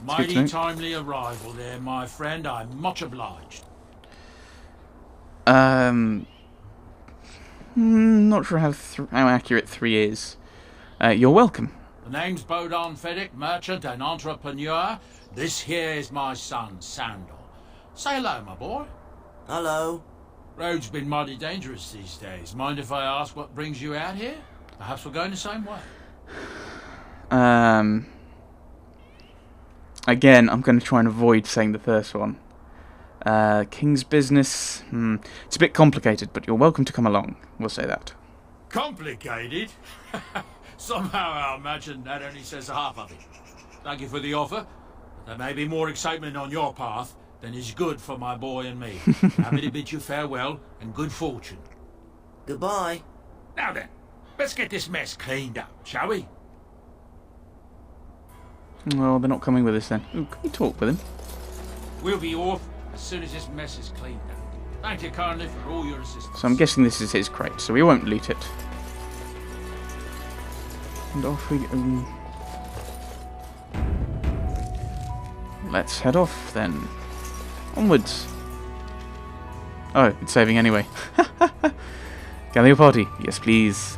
Mighty timely arrival there, my friend. I'm much obliged. Not sure how accurate 3 is. You're welcome. The name's Bodahn Feddic, merchant and entrepreneur. This here is my son, Sandal. Say hello, my boy. Hello. Road's been mighty dangerous these days. Mind if I ask what brings you out here? Perhaps we're going the same way. Again, I'm going to try and avoid saying the first one. King's business. It's a bit complicated, but you're welcome to come along. We'll say that. Complicated? Somehow I imagine that only says half of it. Thank you for the offer. But there may be more excitement on your path than is good for my boy and me. Happy to bid you farewell and good fortune. Goodbye. Now then, let's get this mess cleaned up, shall we? Well, they're not coming with us then. Ooh, can we talk with him? We'll be off as soon as this mess is cleaned up. Thank you kindly for all your assistance. So I'm guessing this is his crate, so we won't loot it. And off we go. Let's head off then. Onwards. Oh, it's saving anyway. Gather your party. Yes, please.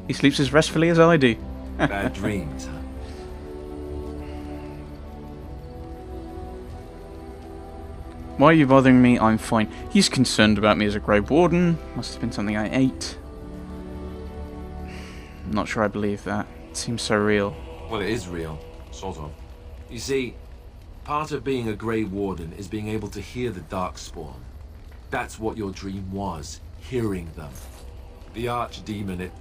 He sleeps as restfully as I do. Bad dreams, huh? Why are you bothering me? I'm fine. He's concerned about me as a Grey Warden. Must have been something I ate. I'm not sure I believe that. It seems so real. Well, it is real. Sort of. You see, part of being a Grey Warden is being able to hear the Darkspawn. That's what your dream was. Hearing them. The Archdemon, it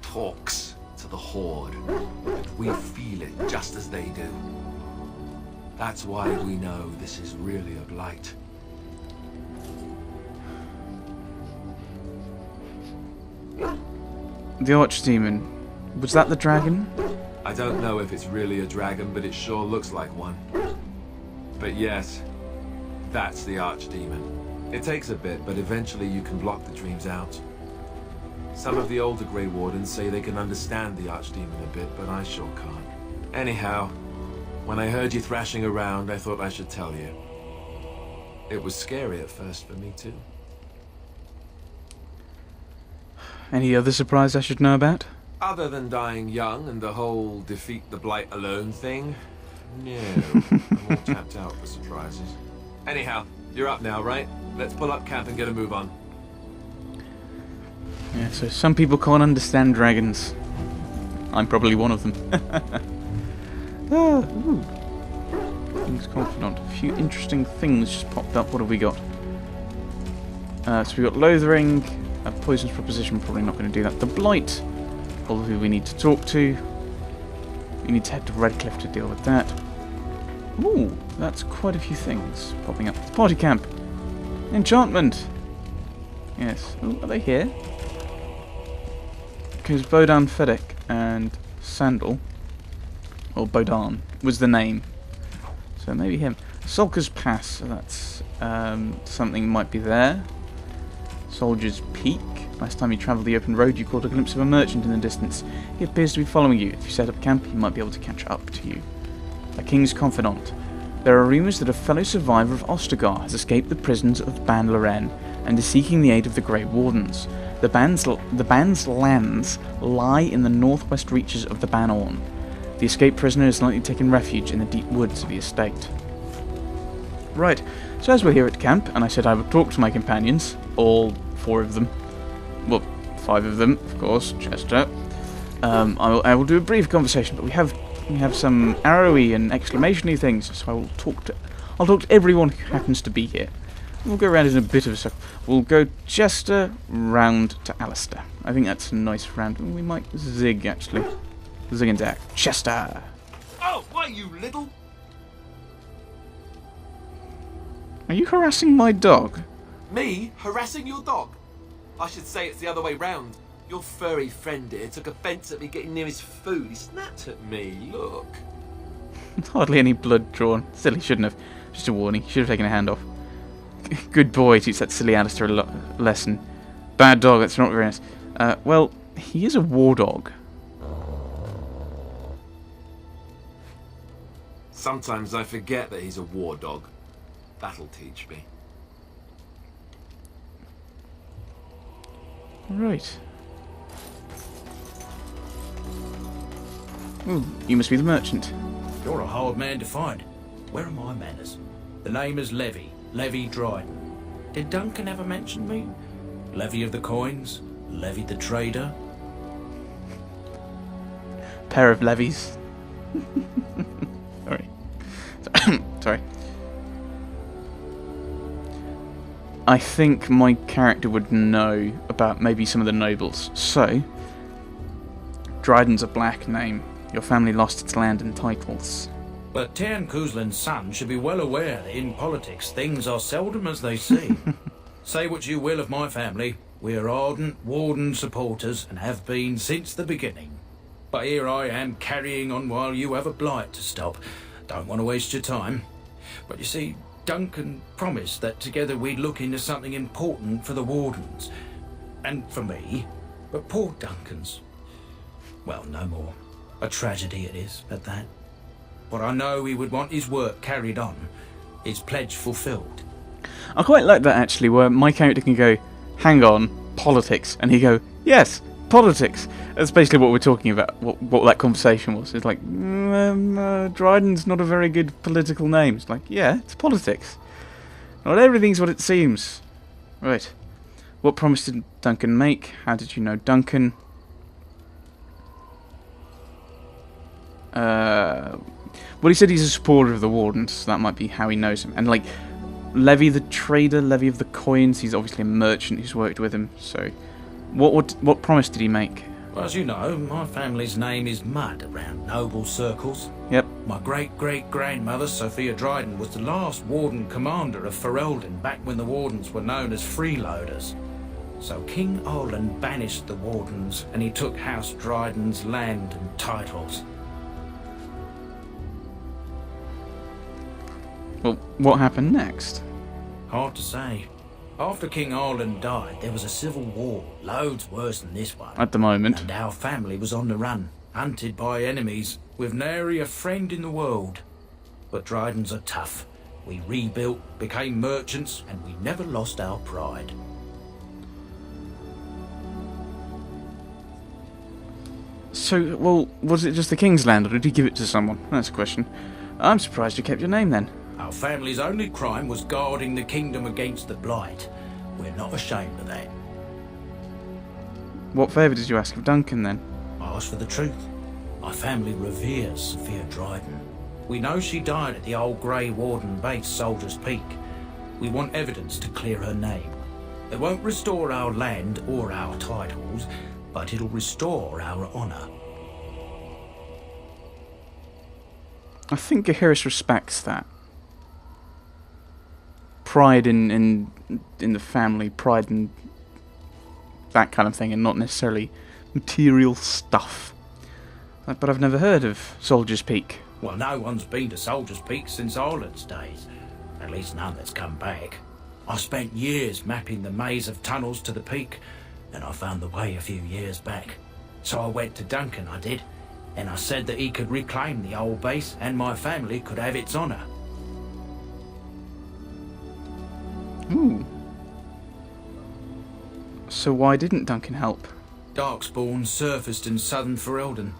talks to the Horde, and we feel it just as they do. That's why we know this is really a blight. The Archdemon. Was that the dragon? I don't know if it's really a dragon, but it sure looks like one. But yes, that's the Archdemon. It takes a bit, but eventually you can block the dreams out. Some of the older Grey Wardens say they can understand the Archdemon a bit, but I sure can't. Anyhow, when I heard you thrashing around, I thought I should tell you. It was scary at first for me too. Any other surprise I should know about? Other than dying young and the whole defeat the Blight alone thing, no. I'm all tapped out for surprises. Anyhow, you're up now, right? Let's pull up camp and get a move on. Yeah, so some people can't understand dragons. I'm probably one of them. King's Confidant. A few interesting things just popped up. What have we got? So we got Loathering, a Poison's Proposition, probably not going to do that. The Blight, all who we need to talk to. We need to head to Redcliffe to deal with that. Ooh, that's quite a few things popping up. Party Camp. Enchantment. Yes. Ooh, are they here? Because Bodahn Feddic and Sandal, or Bodahn, was the name. So maybe him. Sulker's Pass, so that's something might be there. Soldier's Peak. Last time you travelled the open road, you caught a glimpse of a merchant in the distance. He appears to be following you. If you set up camp, he might be able to catch up to you. A King's Confidant. There are rumours that a fellow survivor of Ostagar has escaped the prisons of Ban Loren and is seeking the aid of the Grey Wardens. The band's lands lie in the northwest reaches of the Ban Orn. The escaped prisoner has likely taken refuge in the deep woods of the estate. Right, so as we're here at camp, and I said I would talk to my companions, all 4 of them, well, 5 of them, of course, Chester. I will do a brief conversation, but we have some arrowy and exclamation-y things, so I'll talk to everyone who happens to be here. We'll go around in a bit of a circle. we'll go Chester round to Alistair. I think that's a nice round. We might zig, actually. Zig and zag. Chester! Oh, why, you little... Are you harassing my dog? Me? Harassing your dog? I should say it's the other way round. Your furry friend here took offence at me getting near his food. He snapped at me, look. Hardly any blood drawn. Still, he shouldn't have. Just a warning. Should have taken a hand off. Good boy, teach that silly Alistair a lesson. Bad dog, that's not very nice. Well, he is a war dog. Sometimes I forget that he's a war dog. That'll teach me. Right. Ooh, you must be the merchant. You're a hard man to find. Where are my manners? The name is Levy. Levy Dryden. Did Duncan ever mention me? Levy of the coins? Levy the trader? Pair of levies. Sorry. Sorry. I think my character would know about maybe some of the nobles. So, Dryden's a black name. Your family lost its land and titles. But Tian Kuzlin's son should be well aware that in politics things are seldom as they seem. Say what you will of my family, we are ardent Warden supporters and have been since the beginning. But here I am carrying on while you have a blight to stop. Don't want to waste your time. But you see, Duncan promised that together we'd look into something important for the Wardens. And for me. But poor Duncan's... well, no more. A tragedy it is, at that. But I know he would want his work carried on. His pledge fulfilled. I quite like that, actually, where my character can go, hang on, politics, and he go, yes, politics. That's basically what we're talking about, what that conversation was. It's like, Dryden's not a very good political name. It's like, yeah, it's politics. Not everything's what it seems. Right. What promise did Duncan make? How did you know Duncan? Well, he said he's a supporter of the Wardens, so that might be how he knows him. And, like, Levy the trader, Levy of the coins, he's obviously a merchant who's worked with him, so... What promise did he make? Well, as you know, my family's name is mud around noble circles. Yep. My great-great-grandmother, Sophia Dryden, was the last Warden commander of Ferelden back when the Wardens were known as freeloaders. So King Olin banished the Wardens, and he took House Dryden's land and titles. Well, what happened next? Hard to say. After King Arlen died, there was a civil war, loads worse than this one. At the moment. And our family was on the run, hunted by enemies, with nary a friend in the world. But Drydens are tough. We rebuilt, became merchants, and we never lost our pride. So, well, was it just the King's land, or did he give it to someone? That's a question. I'm surprised you kept your name then. Our family's only crime was guarding the kingdom against the blight. We're not ashamed of that. What favour did you ask of Duncan then? I asked for the truth. My family reveres Sophia Dryden. We know she died at the old Grey Warden base, Soldier's Peak. We want evidence to clear her name. It won't restore our land or our titles, but it'll restore our honour. I think Gaheris respects that. Pride in the family, pride in that kind of thing, and not necessarily material stuff. But I've never heard of Soldier's Peak. Well, no one's been to Soldier's Peak since Ireland's days. At least none that's come back. I spent years mapping the maze of tunnels to the peak, and I found the way a few years back. So I went to Duncan, I did, and I said that he could reclaim the old base and my family could have its honour. Ooh. So why didn't Duncan help? Darkspawn surfaced in southern Ferelden,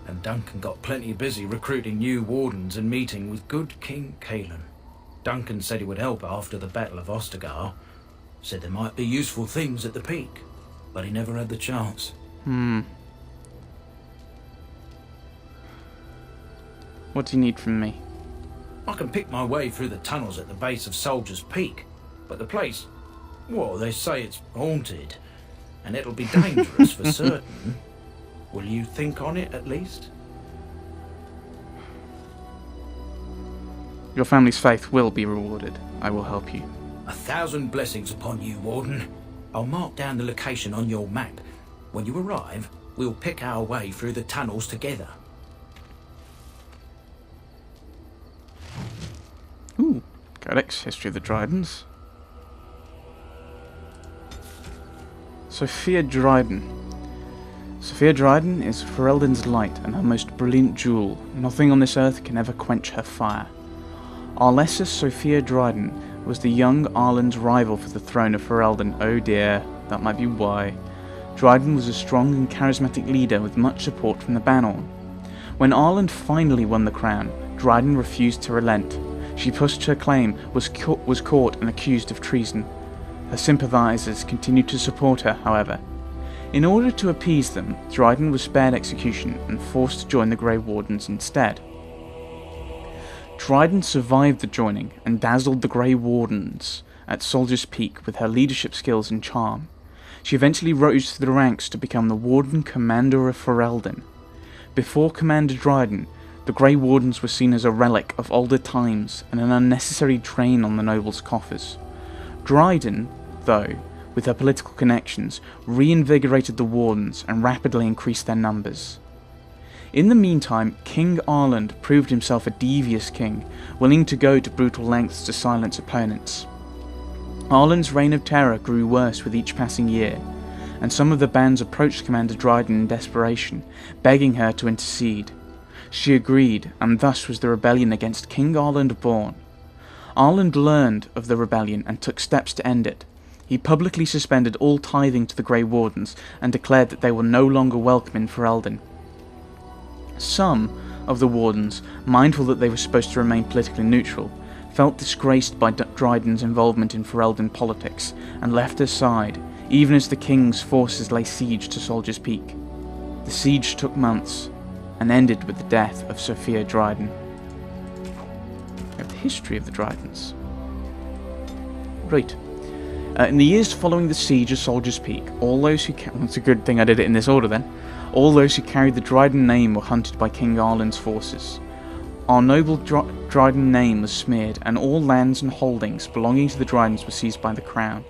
and Duncan got plenty busy recruiting new wardens and meeting with good King Caelan. Duncan said he would help after the Battle of Ostergar. Said there might be useful things at the peak, but he never had the chance. What do you need from me? I can pick my way through the tunnels at the base of Soldier's Peak, but the place, Well, they say it's haunted, and it'll be dangerous for certain. Will you think on it, at least? Your family's faith will be rewarded. I will help you. 1,000 blessings upon you, Warden. I'll mark down the location on your map. When you arrive, we'll pick our way through the tunnels together. Ooh, Codex, History of the Dryadens. Sophia Dryden. Sophia Dryden is Ferelden's light and her most brilliant jewel. Nothing on this earth can ever quench her fire. Our lesser Sophia Dryden was the young Arlen's rival for the throne of Ferelden. Oh dear, that might be why. Dryden was a strong and charismatic leader with much support from the Banner. When Arlen finally won the crown, Dryden refused to relent. She pushed her claim, was caught and accused of treason. Her sympathisers continued to support her, however. In order to appease them, Dryden was spared execution and forced to join the Grey Wardens instead. Dryden survived the joining and dazzled the Grey Wardens at Soldier's Peak with her leadership skills and charm. She eventually rose through the ranks to become the Warden Commander of Ferelden. Before Commander Dryden, the Grey Wardens were seen as a relic of older times and an unnecessary drain on the nobles' coffers. Dryden, though, with her political connections, reinvigorated the Wardens and rapidly increased their numbers. In the meantime, King Arland proved himself a devious king, willing to go to brutal lengths to silence opponents. Arland's reign of terror grew worse with each passing year, and some of the bands approached Commander Dryden in desperation, begging her to intercede. She agreed, and thus was the rebellion against King Arland born. Arland learned of the rebellion and took steps to end it. He publicly suspended all tithing to the Grey Wardens and declared that they were no longer welcome in Ferelden. Some of the Wardens, mindful that they were supposed to remain politically neutral, felt disgraced by Dryden's involvement in Ferelden politics and left her side, even as the king's forces lay siege to Soldier's Peak. The siege took months and ended with the death of Sophia Dryden. We have the history of the Drydens. Right. In the years following the siege of Soldier's Peak, all those who it's a good thing I did it in this order then. All those who carried the Dryden name were hunted by King Arland's forces. Our noble Dryden name was smeared, and all lands and holdings belonging to the Drydens were seized by the crown.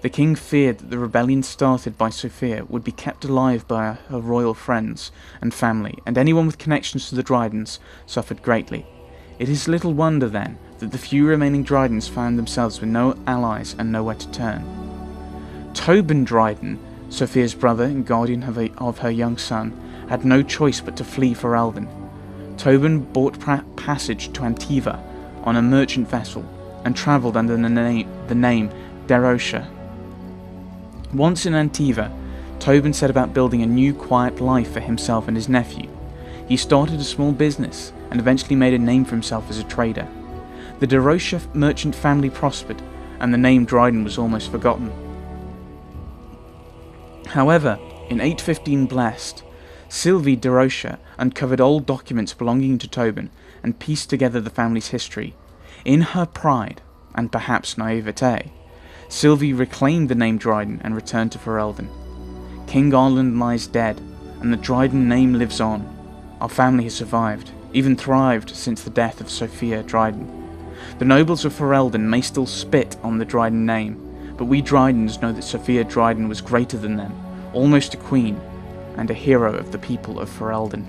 The king feared that the rebellion started by Sophia would be kept alive by her royal friends and family, and anyone with connections to the Drydens suffered greatly. It is little wonder, then, that the few remaining Drydens found themselves with no allies and nowhere to turn. Tobin Dryden, Sophia's brother and guardian of her young son, had no choice but to flee for Ferelden. Tobin bought passage to Antiva on a merchant vessel and travelled under the name Derosha. Once in Antiva, Tobin set about building a new quiet life for himself and his nephew. He started a small business and eventually made a name for himself as a trader. The Derosha merchant family prospered, and the name Dryden was almost forgotten. However, in 815 Blessed, Sylvie Derosha uncovered old documents belonging to Tobin and pieced together the family's history. In her pride, and perhaps naivete, Sylvie reclaimed the name Dryden and returned to Ferelden. King Arland lies dead, and the Dryden name lives on. Our family has survived, even thrived since the death of Sophia Dryden. The nobles of Ferelden may still spit on the Dryden name, but we Drydens know that Sophia Dryden was greater than them, almost a queen, and a hero of the people of Ferelden.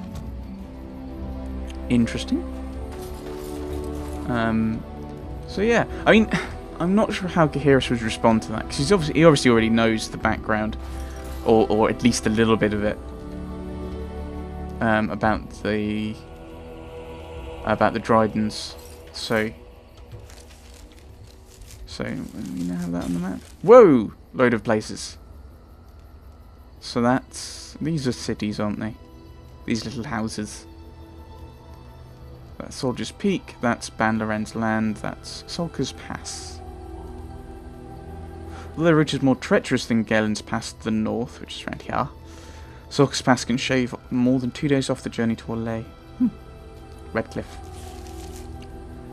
Interesting. So yeah, I mean, I'm not sure how Gaheris would respond to that, because he obviously already knows the background, or at least a little bit of it, about the Drydens. So we now have that on the map. Whoa! Load of places. So these are cities, aren't they? These little houses. That's Soldier's Peak, that's Ban Loren's land, that's Sulker's Pass. Although the route is more treacherous than Galen's Pass to the north, which is around here, Sulker's Pass can shave more than 2 days off the journey to Orlais. Redcliffe.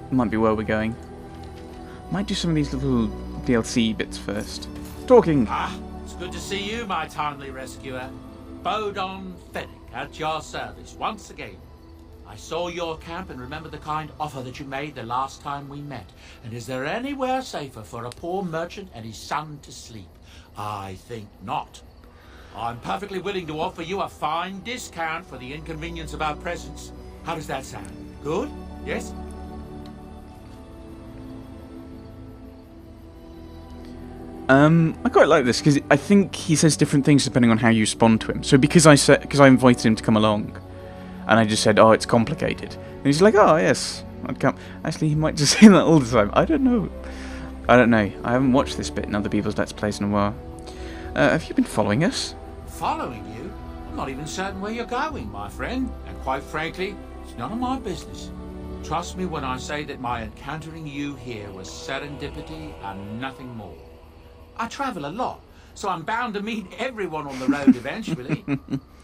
Might be where we're going. Might do some of these little DLC bits first. Talking. Ah, it's good to see you, my timely rescuer. Bodahn Feddic at your service once again. I saw your camp and remember the kind offer that you made the last time we met. And is there anywhere safer for a poor merchant and his son to sleep? I think not. I'm perfectly willing to offer you a fine discount for the inconvenience of our presence. How does that sound? Good? Yes? I quite like this because I think he says different things depending on how you respond to him. So because I invited him to come along, and I just said, "Oh, it's complicated," and he's like, "Oh, yes, I'd come." Actually, he might just say that all the time. I don't know. I haven't watched this bit in other people's Let's Plays in a while. Have you been following us? Following you? I'm not even certain where you're going, my friend. And quite frankly, it's none of my business. Trust me when I say that my encountering you here was serendipity and nothing more. I travel a lot, so I'm bound to meet everyone on the road eventually.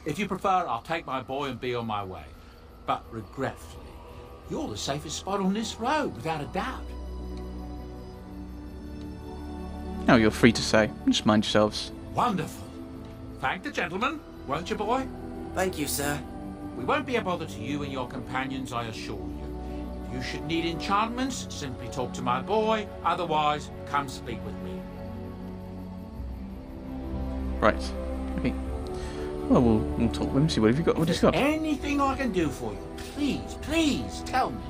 If you prefer, I'll take my boy and be on my way. But regretfully, you're the safest spot on this road, without a doubt. Oh, you're free to say. Just mind yourselves. Wonderful. Thank the gentleman, won't you, boy? Thank you, sir. We won't be a bother to you and your companions, I assure you. If you should need enchantments, simply talk to my boy. Otherwise, come speak with me. Right. Okay. Well, we'll talk with him. See what have you got. What he's got. Anything I can do for you, please tell me.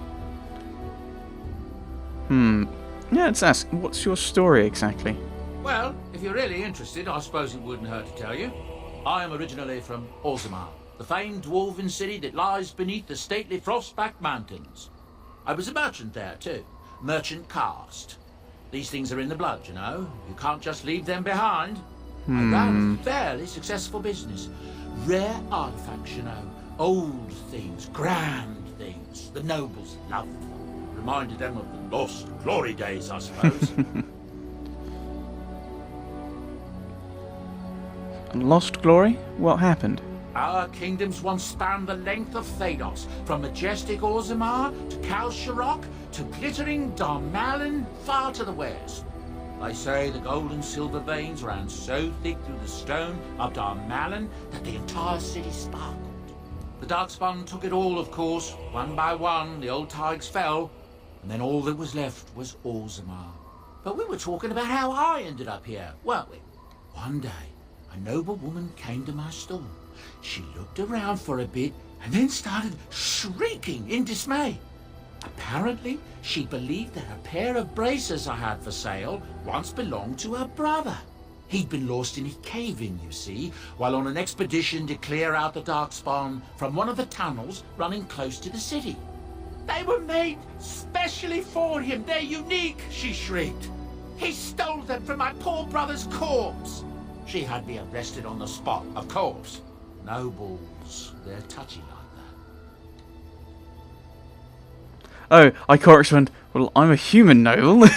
Yeah, let's ask. What's your story exactly? Well, if you're really interested, I suppose it wouldn't hurt to tell you. I am originally from Orzammar, the famed dwarven city that lies beneath the stately Frostback Mountains. I was a merchant there too, merchant caste. These things are in the blood, you know. You can't just leave them behind. I ran a fairly successful business. Rare artifacts, you know. Old things, grand things. The nobles loved them. Reminded them of the lost glory days, I suppose. Lost glory? What happened? Our kingdoms once spanned the length of Phaedos, from majestic Orzammar to Kalsharok to glittering Darmalin far to the west. They say the gold and silver veins ran so thick through the stone of Darmalin that the entire city sparkled. The Darkspawn took it all, of course. One by one, the old tides fell, and then all that was left was Orzammar. But we were talking about how I ended up here, weren't we? One day, a noble woman came to my stall. She looked around for a bit and then started shrieking in dismay. Apparently, she believed that a pair of braces I had for sale once belonged to her brother. He'd been lost in a cave-in, you see, while on an expedition to clear out the Darkspawn from one of the tunnels running close to the city. They were made specially for him. They're unique, she shrieked. He stole them from my poor brother's corpse. She had me arrested on the spot, of course. Nobles, they're touchy like that. Oh, I can't respond. Well, I'm a human noble.